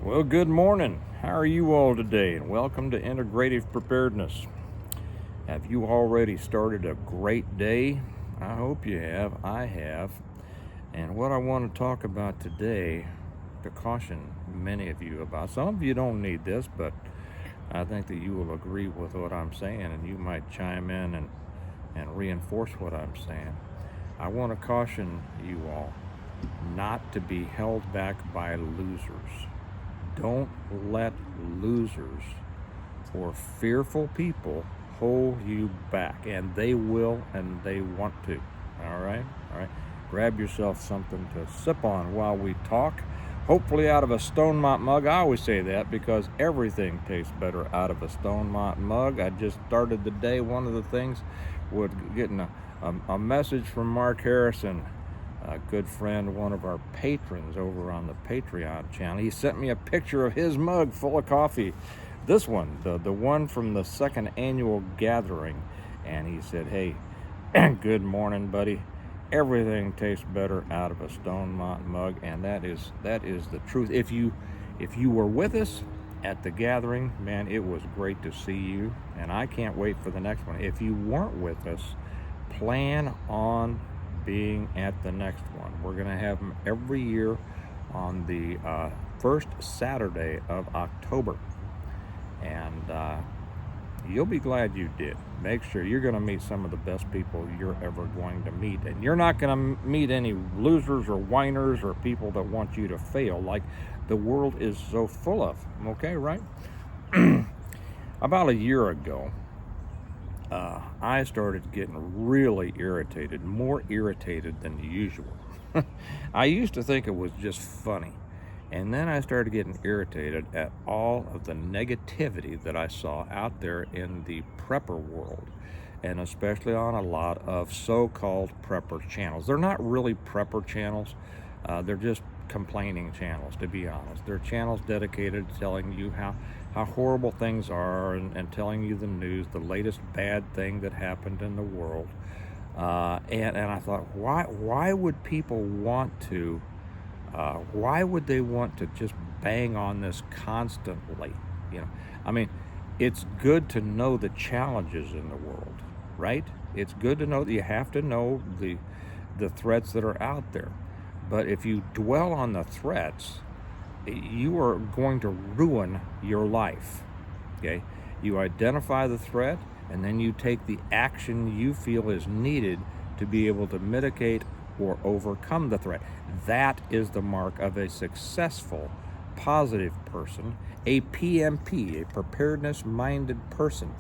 Well, good morning. How are you all today? And welcome to Integrative Preparedness. Have you already started a great day? I hope you have. I have. And what I want to talk about today, to caution many of you about, some of you don't need this, but I think that you will agree with what I'm saying, and you might chime in and reinforce what I'm saying. I want to caution you all not to be held back by losers. Don't let losers or fearful people hold you back, and they will, and they want to. All right? Grab yourself something to sip on while we talk. Hopefully out of a Stonemont mug. I always say that because everything tastes better out of a Stonemont mug. I just started the day. One of the things was getting a message from Mark Harrison, a good friend, one of our patrons over on the Patreon channel. He sent me a picture of his mug full of coffee. This one, the one from the second annual gathering. And he said, hey, good morning, buddy. Everything tastes better out of a Stonemont mug, and that is the truth. If you were with us at the gathering, man, it was great to see you, and I can't wait for the next one. If you weren't with us, plan on being at the next one. We're going to have them every year on the first Saturday of October, and you'll be glad you did. Make sure you're going to meet some of the best people you're ever going to meet, and you're not going to meet any losers or whiners or people that want you to fail like the world is so full of. Okay, right? About a year ago, I started getting really irritated, more irritated than usual. I used to think it was just funny. And then I started getting irritated at all of the negativity that I saw out there in the prepper world, and especially on a lot of so-called prepper channels. They're not really prepper channels. They're just complaining channels, to be honest. They're channels dedicated to telling you how horrible things are and telling you the news, the latest bad thing that happened in the world. And I thought, why would people want to why would they want to just bang on this constantly? I mean, it's good to know the challenges in the world, right? It's good to know that you have to know the threats that are out there. But if you dwell on the threats, you are going to ruin your life, okay? You identify the threat, and then you take the action you feel is needed to be able to mitigate or overcome the threat. That is the mark of a successful, positive person, a PMP, a preparedness-minded person,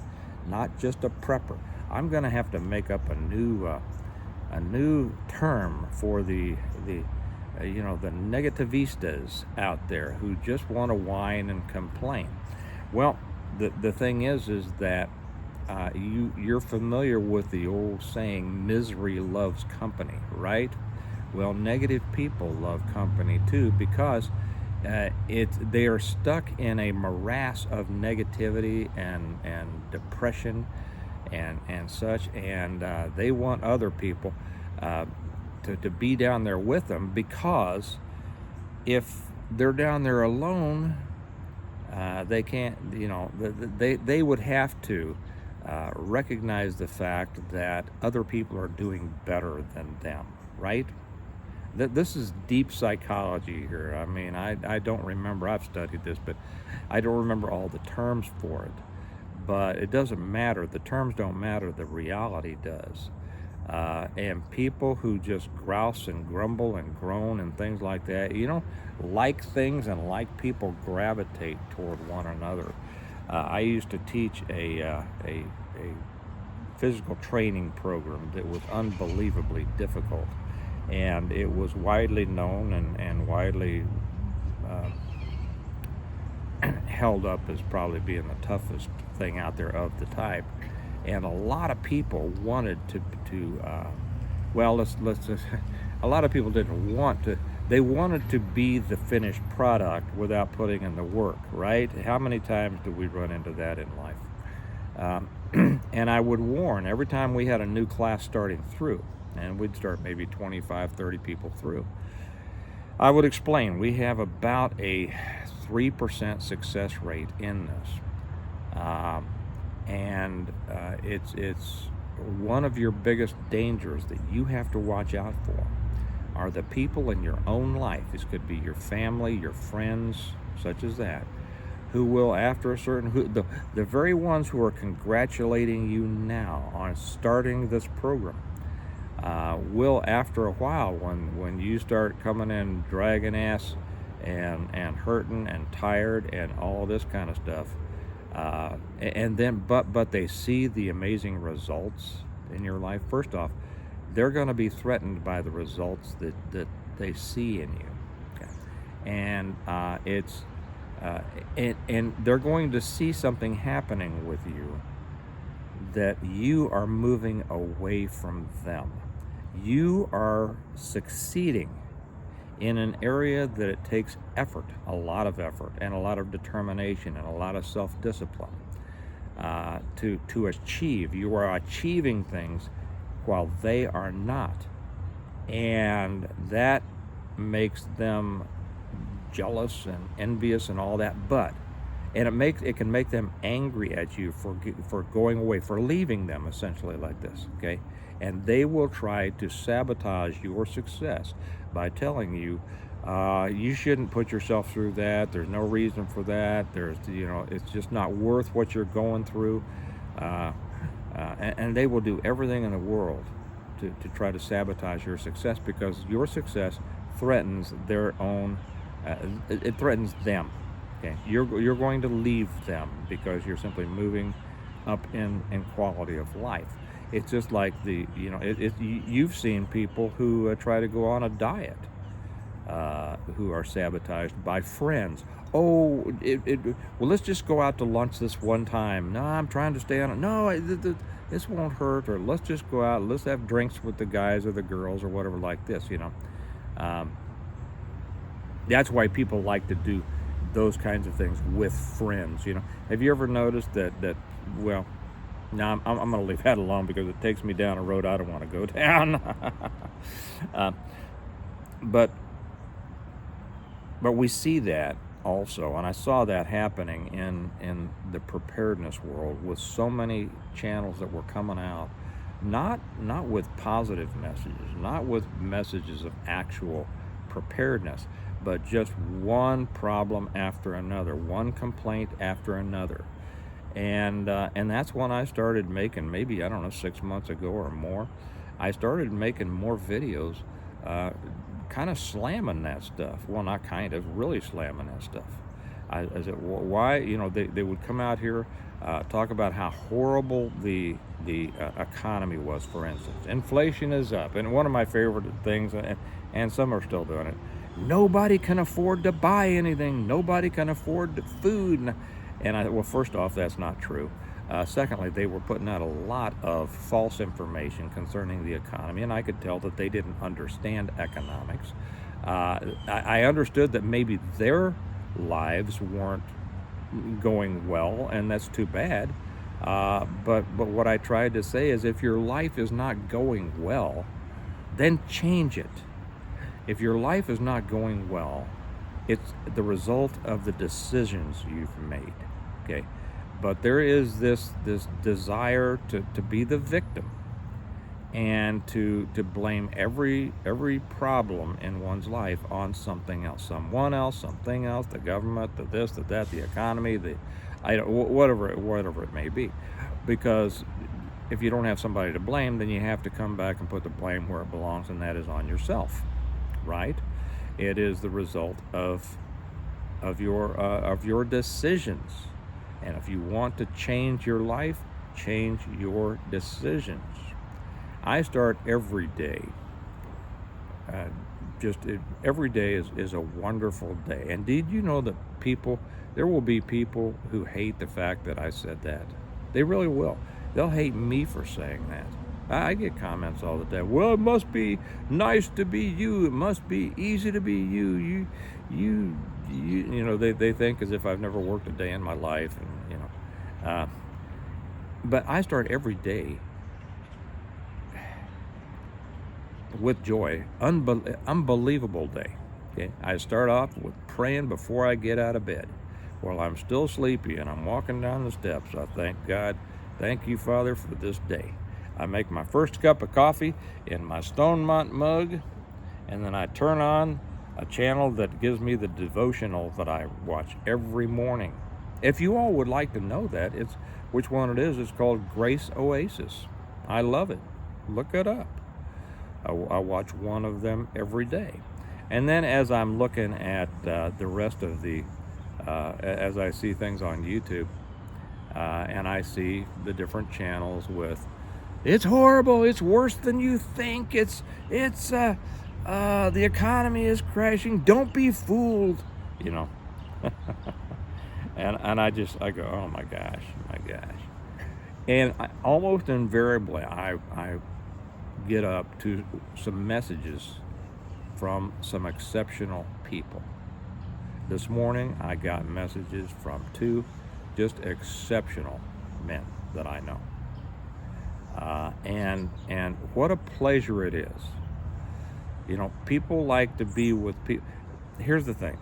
not just a prepper. I'm going to have to make up a new term for the negativistas out there who just want to whine and complain. Well, the thing is that you're familiar with the old saying, misery loves company, right? Well, negative people love company too, because they are stuck in a morass of negativity and depression and such, and they want other people to be down there with them, because if they're down there alone, they can't, they would have to recognize the fact that other people are doing better than them, right? This is deep psychology here. I mean, I don't remember, I've studied this, but I don't remember all the terms for it. But it doesn't matter. The terms don't matter. The reality does. And people who just grouse and grumble and groan and things like that, like things and like people gravitate toward one another. I used to teach a physical training program that was unbelievably difficult, and it was widely known and widely held up as probably being the toughest thing out there of the type. And a lot of people wanted a lot of people didn't want to. They wanted to be the finished product without putting in the work, right? How many times do we run into that in life? And I would warn every time we had a new class starting through, and we'd start maybe 25, 30 people through. I would explain. We have about a 3% success rate in this, and it's one of your biggest dangers that you have to watch out for are the people in your own life. This could be your family, your friends, such as that, who will, after a certain, the very ones who are congratulating you now on starting this program, will, after a while, when you start coming in dragging ass and hurting and tired and all this kind of stuff, and then but they see the amazing results in your life. First off, they're going to be threatened by the results that they see in you, okay? And and they're going to see something happening with you, that you are moving away from them. You are succeeding in an area that it takes effort, a lot of effort, and a lot of determination, and a lot of self-discipline to achieve. You are achieving things while they are not, and that makes them jealous and envious and all that. And it can make them angry at you for going away, for leaving them, essentially, like this, okay? And they will try to sabotage your success by telling you, you shouldn't put yourself through that. There's no reason for that. It's just not worth what you're going through. And they will do everything in the world to try to sabotage your success, because your success threatens their own, it threatens them. Okay, you're going to leave them because you're simply moving up in quality of life. It's just like you've seen people who try to go on a diet, who are sabotaged by friends. Oh, well, let's just go out to lunch this one time. No, I'm trying to stay on it. No, this won't hurt. Or let's just go out. Let's have drinks with the guys or the girls or whatever, like this. That's why people like to do those kinds of things with friends. Have you ever noticed that well, now I'm going to leave that alone because it takes me down a road I don't want to go down. But we see that also, and I saw that happening in the preparedness world, with so many channels that were coming out, not with positive messages, not with messages of actual preparedness, but just one problem after another, one complaint after another. And that's when I started making, maybe, I don't know, 6 months ago or more, I started making more videos, kind of slamming that stuff. Well, not kind of, really slamming that stuff. I said, why? They would come out here, talk about how horrible the economy was, for instance. Inflation is up. And one of my favorite things, and some are still doing it, nobody can afford to buy anything. Nobody can afford food. Well, first off, that's not true. Secondly, they were putting out a lot of false information concerning the economy, and I could tell that they didn't understand economics. I understood that maybe their lives weren't going well, and that's too bad. But what I tried to say is, if your life is not going well, then change it. If your life is not going well, it's the result of the decisions you've made, okay? But there is this desire to be the victim, and to blame every problem in one's life on something else, someone else, something else, the government, the this, the that, the economy, whatever it may be. Because if you don't have somebody to blame, then you have to come back and put the blame where it belongs, and that is on yourself, right? It is the result of your decisions. And if you want to change your life, change your decisions. I start every day. Every day is a wonderful day. And did you know that there will be people who hate the fact that I said that? They really will. They'll hate me for saying that. I get comments all the time. Well, it must be nice to be you. It must be easy to be you. They think as if I've never worked a day in my life, and but I start every day with joy. Unbelievable day. Okay, I start off with praying before I get out of bed. While I'm still sleepy and I'm walking down the steps, I thank God. Thank you, Father, for this day. I make my first cup of coffee in my Stonemont mug, and then I turn on a channel that gives me the devotional that I watch every morning. If you all would like to know that, it's which one it is. It's called Grace Oasis. I love it. Look it up. I watch one of them every day. And then as I'm looking at the rest of as I see things on YouTube, and I see the different channels with, it's horrible, it's worse than you think, the economy is crashing, don't be fooled, you know. and I go, oh my gosh. And almost invariably, I get up to some messages from some exceptional people. This morning, I got messages from 2 just exceptional men that I know. And what a pleasure it is. You know, people like to be with people. Here's the thing.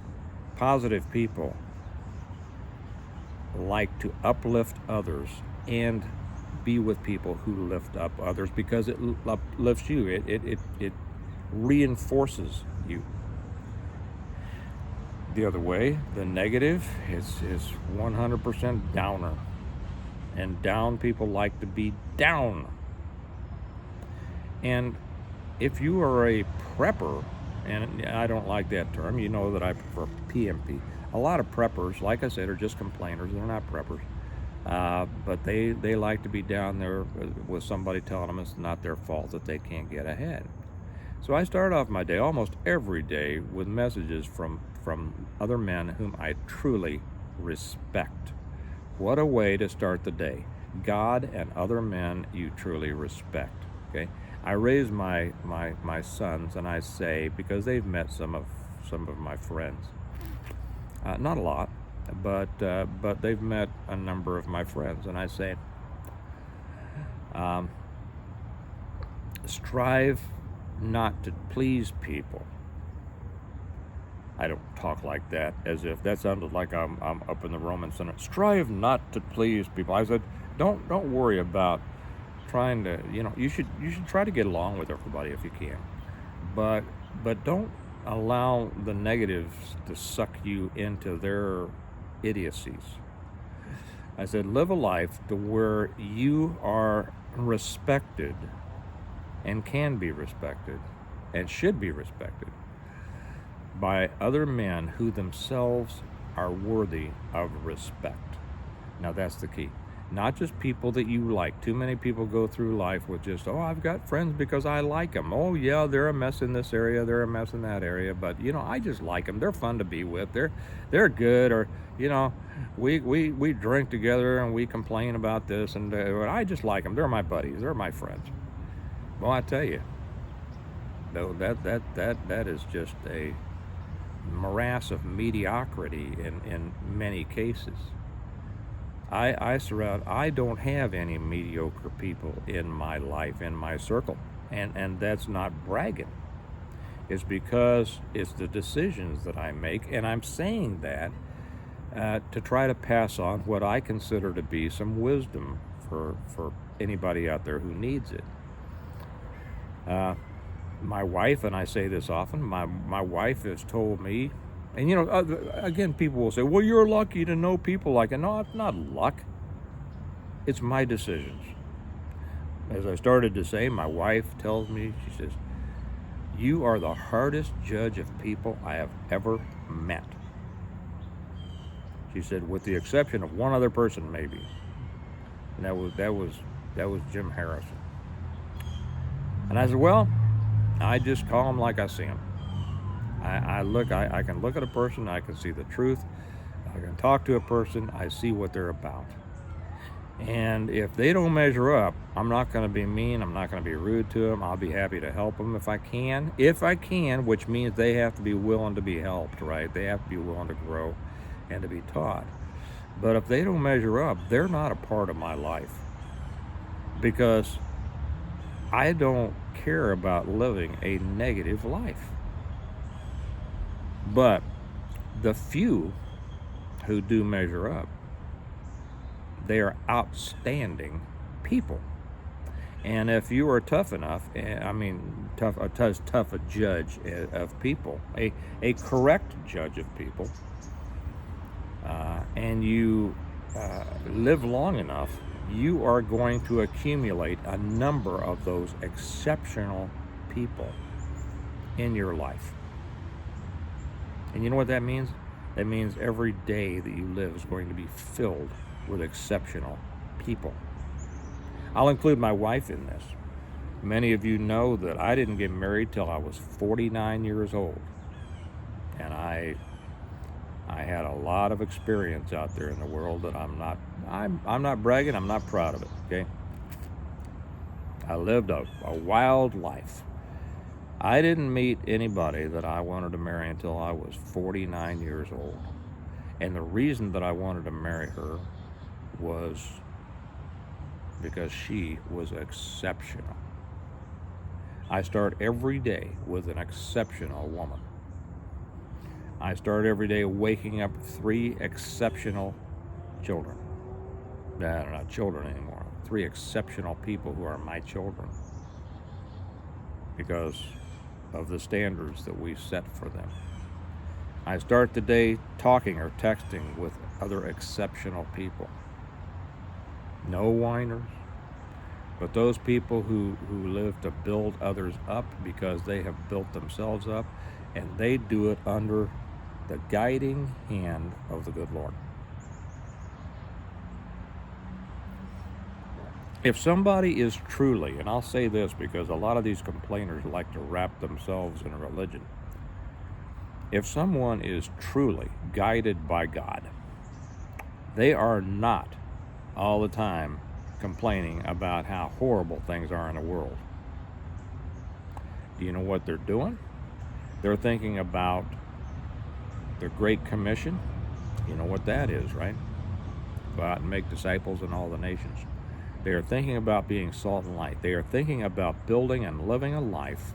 Positive people like to uplift others and be with people who lift up others, because it uplifts you. It reinforces you. The other way, the negative is 100% downer. And down people like to be down. And if you are a prepper, and I don't like that term, you know that I prefer PMP. A lot of preppers, like I said, are just complainers. They're not preppers. But they like to be down there with somebody telling them it's not their fault that they can't get ahead. So I start off my day almost every day with messages from other men whom I truly respect. What a way to start the day. God and other men you truly respect. Okay, I raise my sons, and I say, because they've met some of my friends, not a lot, but they've met a number of my friends, and I say, strive not to please people. I don't talk like that, as if that sounded like I'm up in the Roman Senate. Strive not to please people. I said, don't worry about trying to, you should try to get along with everybody if you can, but don't allow the negatives to suck you into their idiocies. I said, live a life to where you are respected and can be respected and should be respected by other men who themselves are worthy of respect. Now that's the key. Not just people that you like. Too many people go through life with just, oh, I've got friends because I like them. Oh yeah, they're a mess in this area, they're a mess in that area, but I just like them. They're fun to be with. They're good. Or we drink together and we complain about this, and I just like them. They're my buddies. They're my friends. Well, I tell you, though, that is just a morass of mediocrity in many cases. I don't have any mediocre people in my life, in my circle, and that's not bragging. It's because it's the decisions that I make, and I'm saying that to try to pass on what I consider to be some wisdom for anybody out there who needs it. My wife, and I say this often, my wife has told me, and again, people will say, well, you're lucky to know people like it. No, it's not luck. It's my decisions. As I started to say, my wife tells me, she says, you are the hardest judge of people I have ever met. She said, with the exception of one other person, maybe. And that was Jim Harrison. And I said, well, I just call them like I see them. I can look at a person, I can see the truth, I can talk to a person, I see what they're about. And if they don't measure up, I'm not going to be mean, I'm not going to be rude to them, I'll be happy to help them if I can, which means they have to be willing to be helped, right? They have to be willing to grow and to be taught. But if they don't measure up, they're not a part of my life, because I don't care about living a negative life. But the few who do measure up, they are outstanding people. And if you are tough enough, tough a judge of people, a correct judge of people, and you live long enough, you are going to accumulate a number of those exceptional people in your life. And you know what that means? That means every day that you live is going to be filled with exceptional people. I'll include my wife in this. Many of you know that I didn't get married till I was 49 years old. And I had a lot of experience out there in the world that I'm not bragging, I'm not proud of it, okay? I lived a wild life. I didn't meet anybody that I wanted to marry until I was 49 years old. And the reason that I wanted to marry her was because she was exceptional. I start every day with an exceptional woman. I start every day waking up 3 exceptional children. They're not children anymore. 3 exceptional people who are my children because of the standards that we set for them. I start the day talking or texting with other exceptional people. No whiners, but those people who live to build others up because they have built themselves up, and they do it under the guiding hand of the good Lord. If somebody is truly, and I'll say this because a lot of these complainers like to wrap themselves in a religion, if someone is truly guided by God, they are not all the time complaining about how horrible things are in the world. Do you know what they're doing? They're thinking about the Great Commission. You know what that is, right? Go out and make disciples in all the nations. They are thinking about being salt and light. They are thinking about building and living a life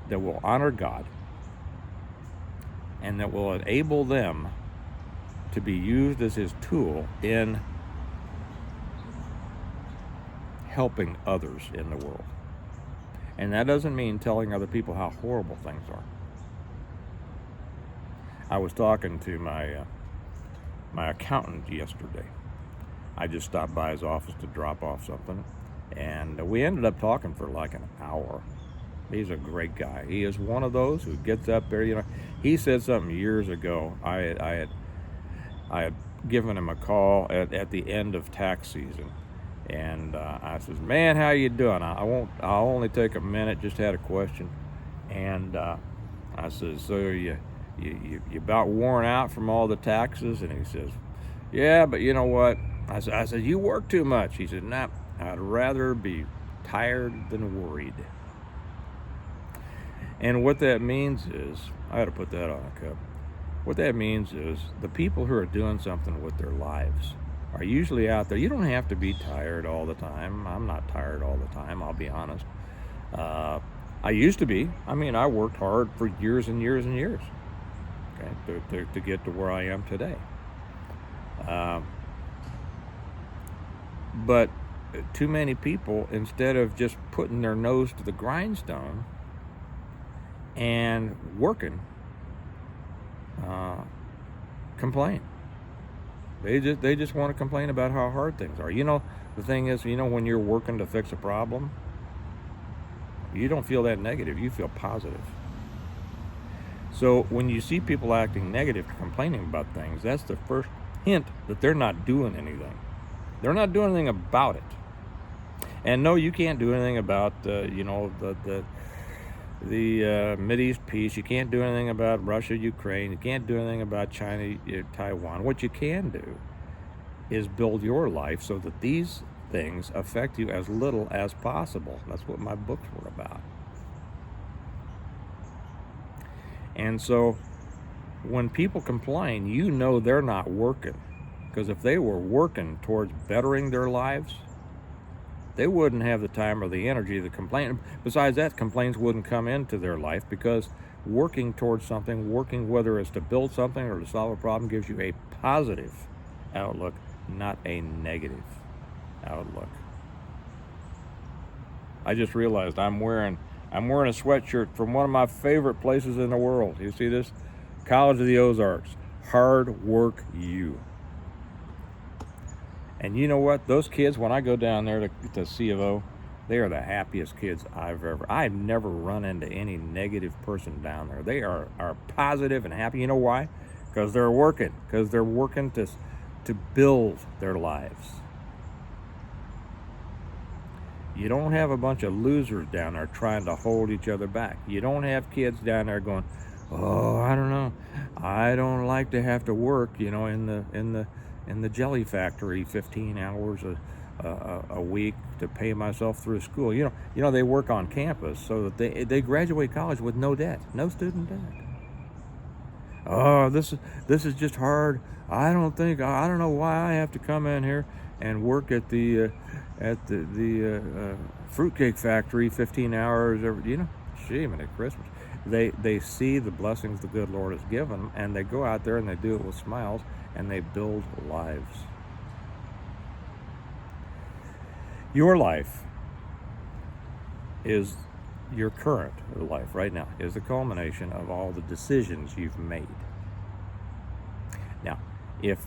that will honor God and that will enable them to be used as His tool in helping others in the world. And that doesn't mean telling other people how horrible things are. I was talking to my accountant yesterday. I just stopped by his office to drop off something, and we ended up talking for like an hour. He's a great guy. He is one of those who gets up there. You know, he said something years ago. I had given him a call at the end of tax season, and I says, "Man, how you doing? I'll only take a minute. Just had a question." And I says, "So you about worn out from all the taxes?" And he says, "Yeah, but you know what?" I said, "You work too much." He said, "Nah, I'd rather be tired than worried." And what that means is, I had to put that on a cup. What that means is the people who are doing something with their lives are usually out there. You don't have to be tired all the time. I'm not tired all the time, I'll be honest. I used to be. I mean, I worked hard for years and years and years, okay, to get to where I am today. But too many people, instead of just putting their nose to the grindstone and working, complain. They just want to complain about how hard things are. You know, the thing is, when you're working to fix a problem, you don't feel that negative. You feel positive. So when you see people acting negative, complaining about things, that's the first hint that they're not doing anything. They're not doing anything about it. And no, you can't do anything about the Mideast peace. You can't do anything about Russia, Ukraine. You can't do anything about China, Taiwan. What you can do is build your life so that these things affect you as little as possible. That's what my books were about. And so when people complain, they're not working. Because if they were working towards bettering their lives, they wouldn't have the time or the energy to complain. Besides that, complaints wouldn't come into their life, because working towards something, working whether it's to build something or to solve a problem, gives you a positive outlook, not a negative outlook. I just realized I'm wearing a sweatshirt from one of my favorite places in the world. You see this? College of the Ozarks. Hard work you. And you know what? Those kids, when I go down there to C of O, they are the happiest kids I've never run into any negative person down there. They are positive and happy. You know why? Because they're working. Because they're working to build their lives. You don't have a bunch of losers down there trying to hold each other back. You don't have kids down there going, oh, I don't know, I don't like to have to work, in the jelly factory 15 hours a week to pay myself through school. They work on campus so that they graduate college with no debt, no student debt. Oh, this is just hard. I don't know why I have to come in here and work at the fruitcake factory 15 hours every. Shame at Christmas. They see the blessings the good Lord has given them, and they go out there and they do it with smiles, and they build lives. Your life is your current life right now is the culmination of all the decisions you've made. Now, if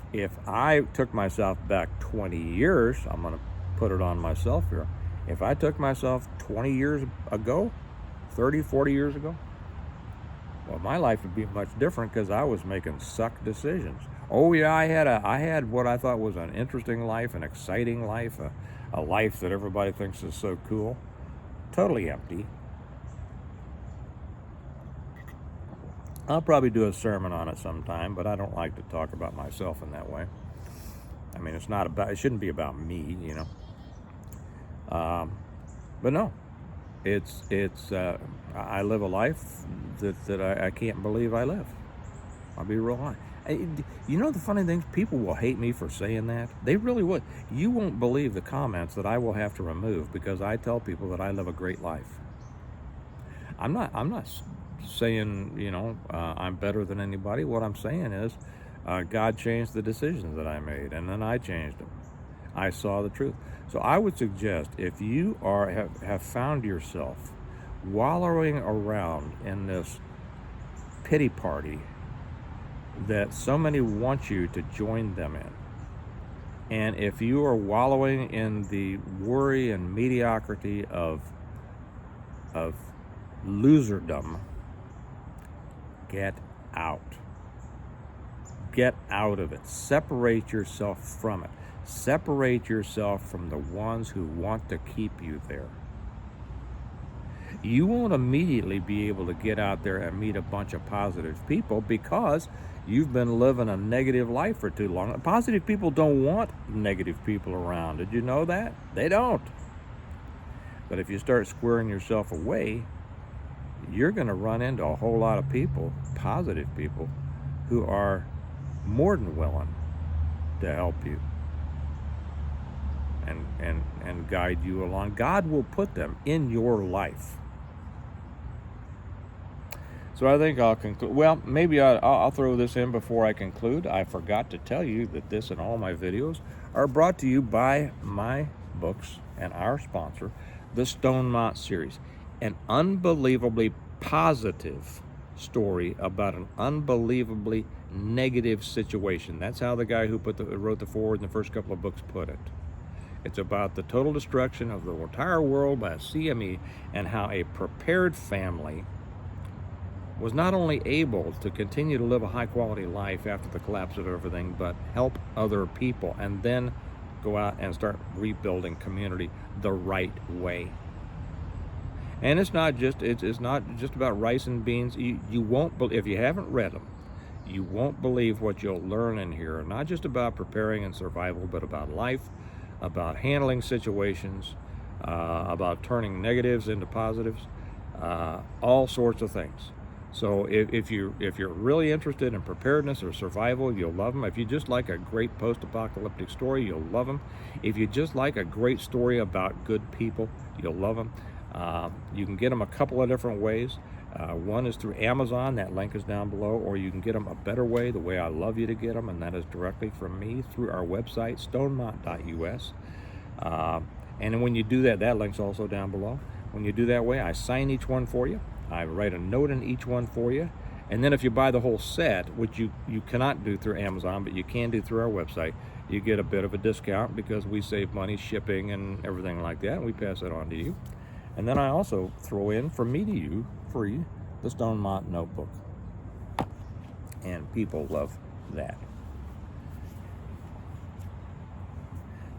I took myself back 20 years, I'm going to put it on myself here. If I took myself 20 years ago, 30, 40 years ago, well, my life would be much different because I was making suck decisions. Oh yeah, I had what I thought was an interesting life, an exciting life, a life that everybody thinks is so cool. Totally empty. I'll probably do a sermon on it sometime, but I don't like to talk about myself in that way. I mean, it shouldn't be about me, but no, I live a life that I can't believe I live. I'll be real honest. The funny thing, people will hate me for saying that. They really would. You won't believe the comments that I will have to remove because I tell people that I live a great life. I'm not saying, I'm better than anybody. What I'm saying is, God changed the decisions that I made, and then I changed them. I saw the truth. So I would suggest if you have found yourself wallowing around in this pity party that so many want you to join them in, and if you are wallowing in the worry and mediocrity of loserdom, get out. Get out of it. Separate yourself from it. Separate yourself from the ones who want to keep you there. You won't immediately be able to get out there and meet a bunch of positive people because you've been living a negative life for too long. Positive people don't want negative people around. Did you know that? They don't. But if you start squaring yourself away, you're going to run into a whole lot of people, positive people, who are more than willing to help you and guide you along. God will put them in your life. So I think I'll conclude. Well, maybe I'll throw this in before I conclude. I forgot to tell you that this and all my videos are brought to you by my books and our sponsor, the Stonemont series. An unbelievably positive story about an unbelievably negative situation. That's how the guy who wrote the foreword in the first couple of books put it. It's about the total destruction of the entire world by a CME and how a prepared family was not only able to continue to live a high-quality life after the collapse of everything, but help other people and then go out and start rebuilding community the right way. And it's not just about rice and beans. You won't, if you haven't read them, you won't believe what you'll learn in here. Not just about preparing and survival, but about life, about handling situations, about turning negatives into positives, all sorts of things. So if you're really interested in preparedness or survival, you'll love them. If you just like a great post-apocalyptic story, you'll love them. If you just like a great story about good people, you'll love them. You can get them a couple of different ways. One is through Amazon. That link is down below. Or you can get them a better way, the way I love you to get them, and that is directly from me through our website, stonemont.us. And when you do that, that link's also down below. When you do that way, I sign each one for you. I write a note in each one for you. And then if you buy the whole set, which you cannot do through Amazon, but you can do through our website, you get a bit of a discount because we save money shipping and everything like that, and we pass it on to you. And then I also throw in, from me to you, free, the Stonemont notebook. And people love that.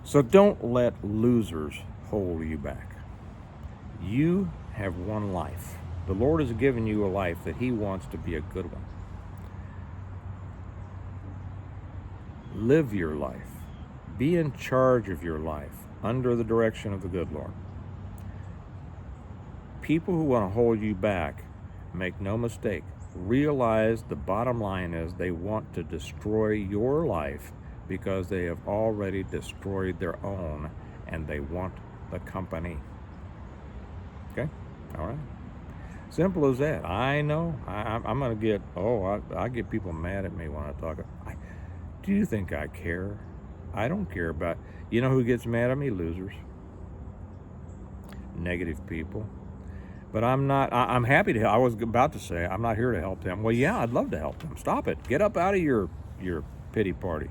So don't let losers hold you back. You have one life. The Lord has given you a life that He wants to be a good one. Live your life. Be in charge of your life under the direction of the good Lord. People who want to hold you back, make no mistake, realize the bottom line is they want to destroy your life because they have already destroyed their own and they want the company. Okay? All right? Simple as that. I know. I'm going to get, I get people mad at me when I talk. Do you think I care? I don't care about, you know who gets mad at me? Losers. Negative people. But I'm not, I'm happy to help. I was about to say, I'm not here to help them. Well, yeah, I'd love to help them. Stop it. Get up out of your pity party.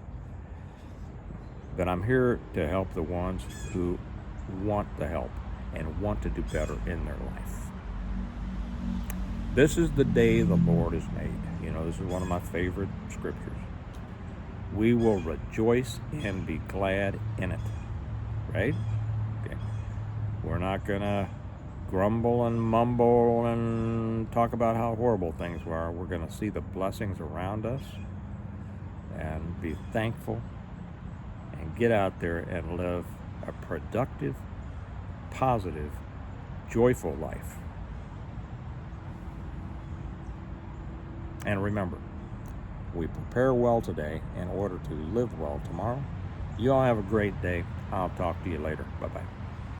But I'm here to help the ones who want the help and want to do better in their life. This is the day the Lord has made. You know, this is one of my favorite scriptures. We will rejoice and be glad in it. Right? Okay. We're not going to grumble and mumble and talk about how horrible things are. We're going to see the blessings around us and be thankful and get out there and live a productive, positive, joyful life. And remember, we prepare well today in order to live well tomorrow. You all have a great day. I'll talk to you later. Bye-bye.